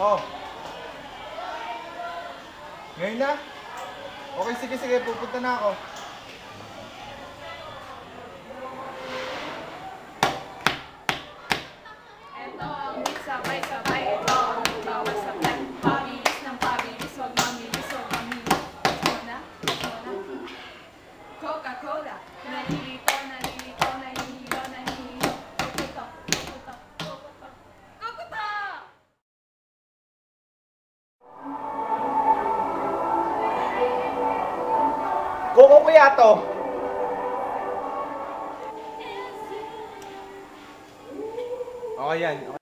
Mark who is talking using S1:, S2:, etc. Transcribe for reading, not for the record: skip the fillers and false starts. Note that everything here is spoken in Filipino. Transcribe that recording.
S1: Oh. Ngayon na? Okay, sige, sige. Pupunta na ako.
S2: Ito ang sabay-sabay. Ito ang bawal sabay. Pabilis ng pabilis. Huwag mamilis, huwag mamilis. Muna, muna. Coca-Cola. Nalilito, nalilito, nahihilo, nahihilo. Kukutok, kukutok, kukutok. Kukutok!
S1: Kuko kuya to. Okay yan.